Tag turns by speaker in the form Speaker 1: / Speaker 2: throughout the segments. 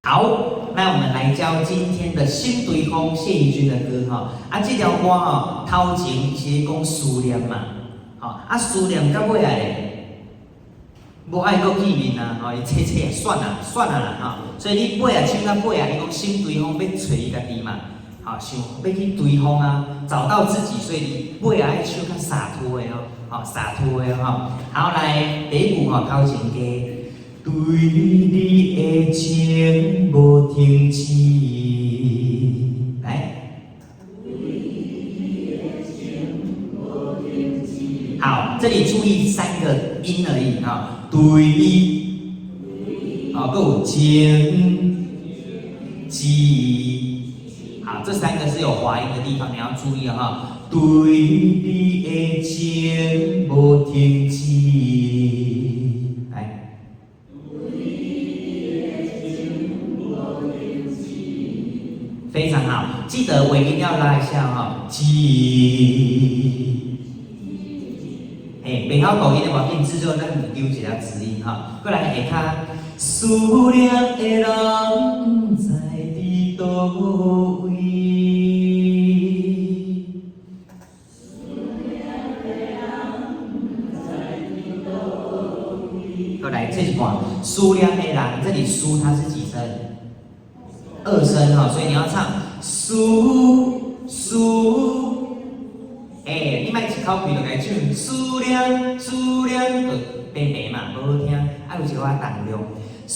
Speaker 1: 好，那我们来教今天的新对风谢怡君的歌哈。这条歌哈，头前是讲思念嘛，思念到尾来，无爱搁见面啊，伊切切算啦啦所以你尾唱到尾伊讲新对风要找伊家己嘛，想要去对方啊，找到自己，所以你尾爱唱较洒脱的洒脱的好，来第一句头前加。对你的情无停止，来。好，这里注意3个音而已对你，还有情记，好，这3个是有滑音的地方，你要注意对你的情无停止。非常好，记得尾音要拉一下记，袂晓抖音的话，变制作咱丢一下子音过来下骹，思念的人不知伫倒位。过来这一段，思念的人，这里思它是几声？2声所以你要唱思，你莫一口气就该唱思念，就白白嘛，无好听，有一寡重量。思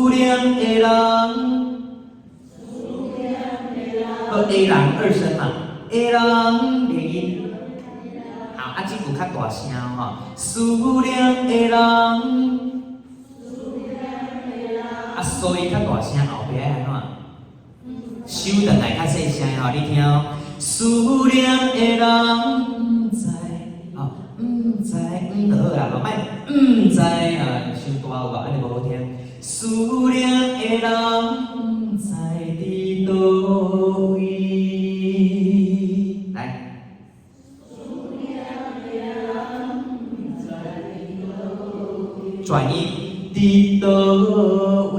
Speaker 1: 念的人，好的人2声嘛，的人连音。好，这句较大声思念的人，所以较大声后壁安怎？收转来较细声你听思念的人不知不知就好啦莫不知收大有无？安尼无好听。思念的人不知伫倒位，来。转音伫倒位。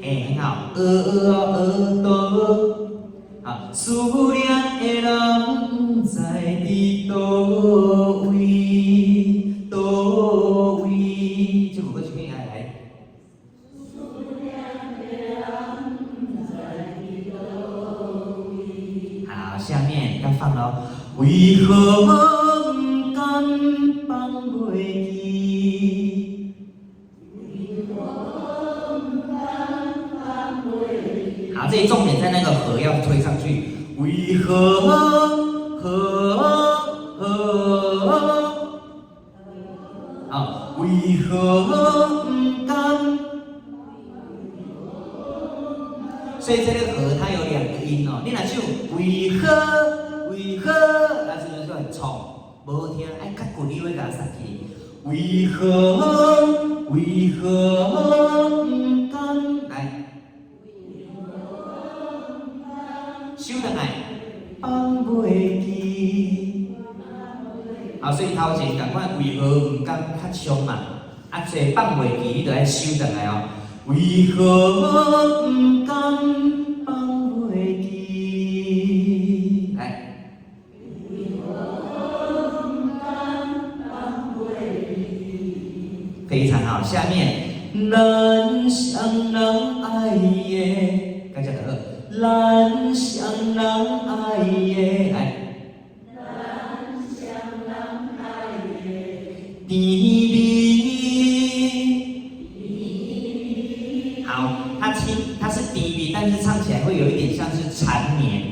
Speaker 1: 很好，耳朵，思念的人不知伫倒位，倒位，这5个声音来。好，下面要放咯。为何不敢放袂记？好，这里重点在那个和要推上去。为何为何不甘？所以这个和它有2个音你若唱为何，那是不是很冲？无好听，爱较骨力会给它塞起。为何不甘？来。收转来，放袂记。好，所以头前同款，为何不敢较凶嘛？所以放袂记，你就爱收转来为何不敢放袂记？来。非常好，下面人相人爱耶，大家好。咱相人爱的，来。甜蜜，好，它是甜蜜，但是唱起来会有一点像是缠绵、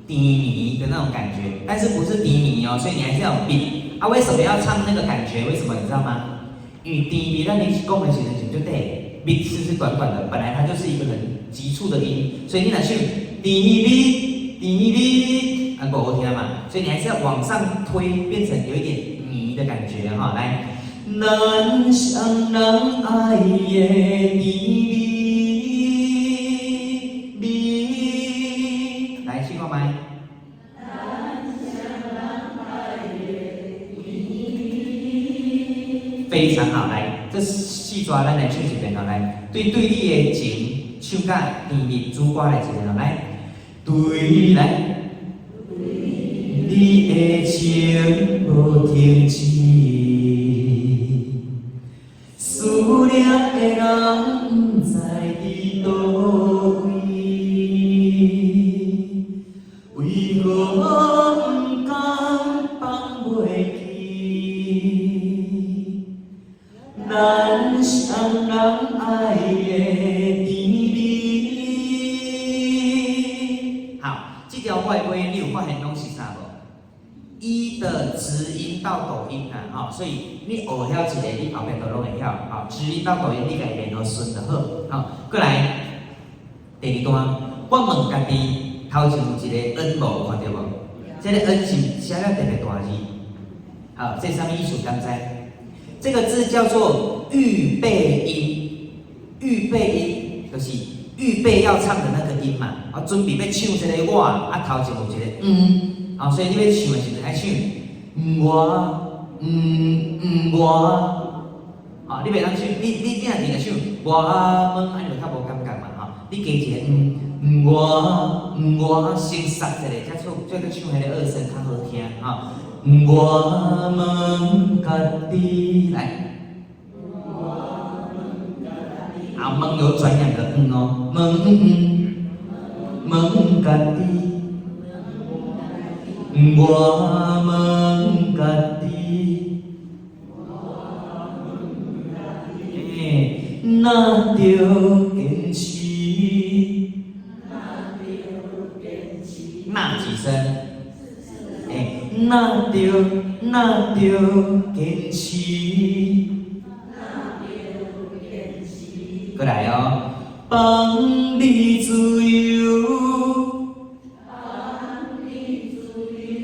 Speaker 1: 低迷的那种感觉，但是不是低迷所以你还是要有比为什么要唱那个感觉？为什么你知道吗？因为低迷，那你讲的时候就对，比是短短的，本来它就是一个很急促的音，所以你若唱滴哩不好听嘛，所以你还是要往上推，变成有一点迷的感觉来，咱相人爱的滴哩，来，去看非常好，来，这四抓咱来唱一遍哦，来，对你的情，唱甲甜蜜主歌来一遍哦，来，对来，你的情无停止，思念的人不知伫倒位，为何不敢放袂记？咱双人爱的甜蜜。好，这条我的歌你有发现拢是啥无？一的直音到抖音啊，吼，所以你学晓一个，你后面都拢会晓。好，直音到抖音你家练到顺就好。好，过来第二段，我问家己，头前有一个 N 无看到无？这个 N 是写了特别大字。好，这上面艺术刚才。这个字叫做预备音，预备音就是预备要唱的那个音嘛，啊，准备要唱这个我，啊，头前有一个啊，所以你要唱的时候爱唱我，啊，你袂当唱，你若定唱我们，安尼就较无感觉嘛，哈，你加一个我先杀一个，才做个唱迄个二声较好听，哈。我们家己来，啊，门有专业的哦，门家己，我们家己，那着坚持，那几声。那着坚持，过来哦，放你自由。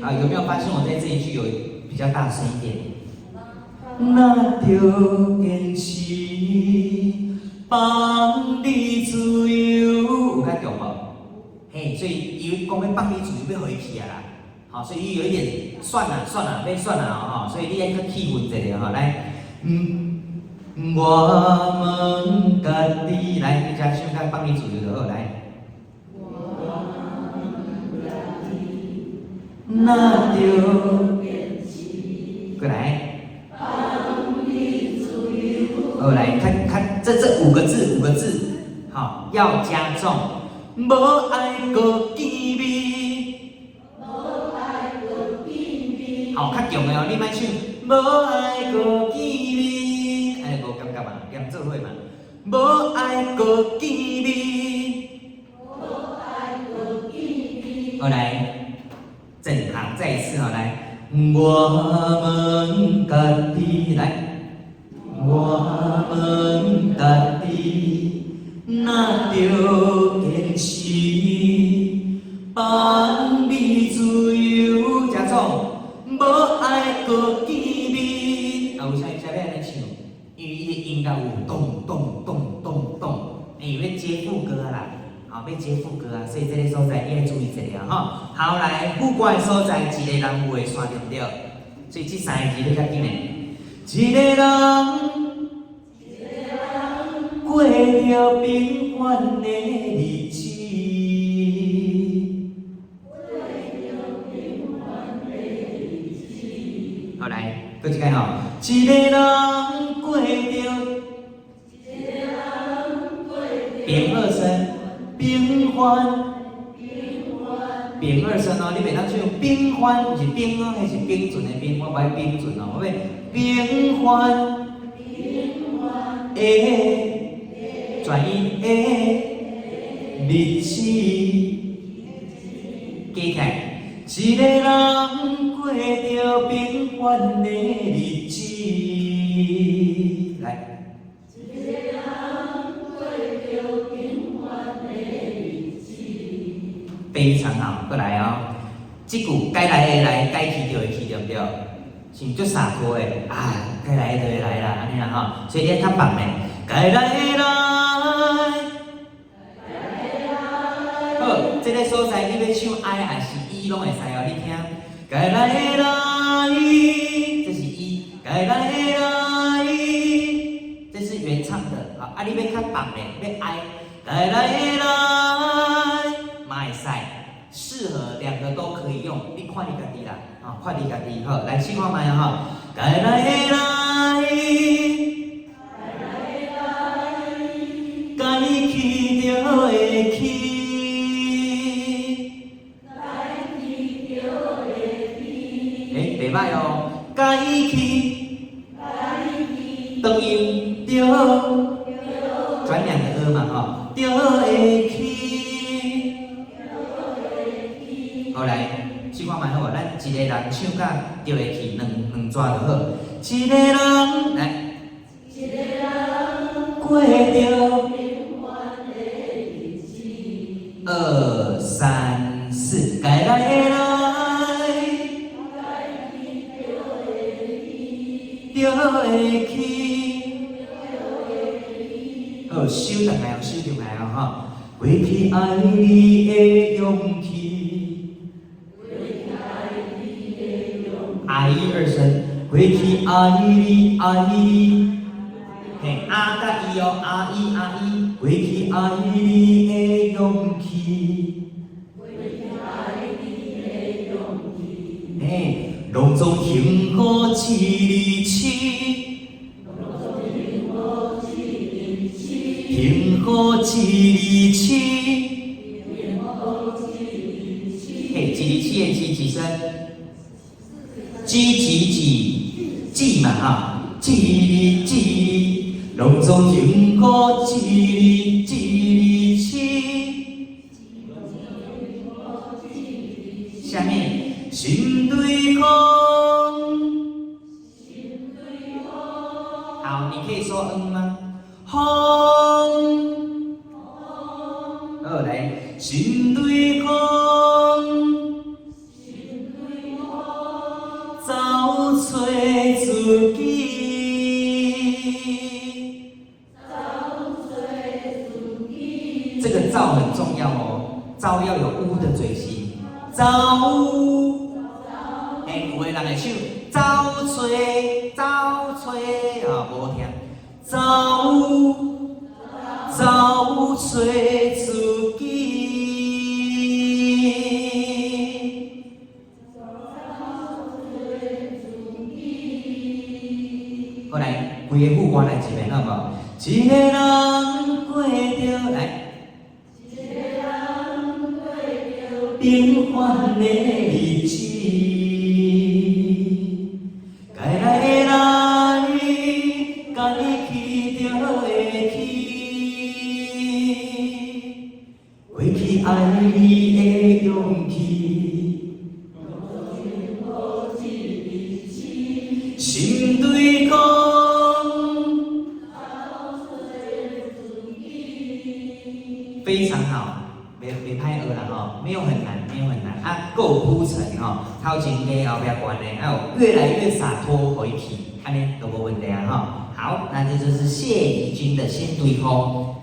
Speaker 1: 啊，有没有发现我在这一句有比较大声一点？那着坚持，放你自由。有较强无？嘿，所以伊讲要放你自由，要回去啊啦。好，所以伊有一点算了，要算了哈，所以你要去气氛一下哈，来，我们家己来，你加唱甲放你自由就好，来。那着坚持，过来。好，来看这五个字，好，要加重，无爱过见面。好，较强的哦，你莫唱，无爱过见面，哎，无感觉嘛，念做伙嘛，无爱过见面，好来，整行再一次哦，来，我们家己来，我们家己，那着坚持，放你自由，加重。无爱过见面，啊，为啥要安尼唱？因为伊的音乐有咚咚咚咚咚，因为要接副歌啦，好，要接副歌啊，所以这个所在你要注意一下哈。好，来副歌的所在，一个人有会刷对不对？所以这三个字你较紧嘞。一个人过着平凡的日子。好来，搁一摆吼，一个人过着平二声，平凡，平二声哦，你袂当唱平凡，不是平哦，迄是平准的平，我袂平准哦，我要平凡的转音的日子，记起来。一个人过着平凡的日子，来。一个人过着平凡的日子，非常好，过来哦。这句该来的来，该去就会去，对不对？是足洒脱的啊，该来的就会来啦，安尼啦吼。所以你较棒的，该来的来。好，这个所在你要唱爱还是伊拢会使哦，你听。该来的来，这是伊，该来的来。是原唱的，好，啊，你要较放的，要爱，来来来，马会使，适合两个都可以用，你看你家己啦，啊，看你家己好，来试看卖哈，来来来，该去就会去。袂歹哦，该去，当音着，转两个儿嘛吼，着会去。好来，试看卖好无？咱一个人唱甲着会去，两抓就好。一个人来，过着2、3、4，该来的就会去，好，收上来哦，收上来哦，哈。过去爱你的勇气，爱一二声，过去爱你，嘿，啊甲伊哦，啊伊，过去爱你的勇气，嘿。隆重幸福一日幸福一日嘿，一日的几声？几嘛哈，一日，隆重幸福一日下面。心对空，好，你可以说吗？风，好来，心对空，找找自己，这个找很重要哦，找要有乌的嘴型，找。有个人会唱，找找啊，无听，找找自己。好来，规个副歌来一遍好无？一个人过着来，平凡的日子。爱你的勇气，心对空，非常好，袂歹学啦吼，没有很难，啊，够有铺陈吼，头前加后壁关的，还有越来越洒脱回去，安尼都无问题啊吼。好，那这就是谢怡君的心对空。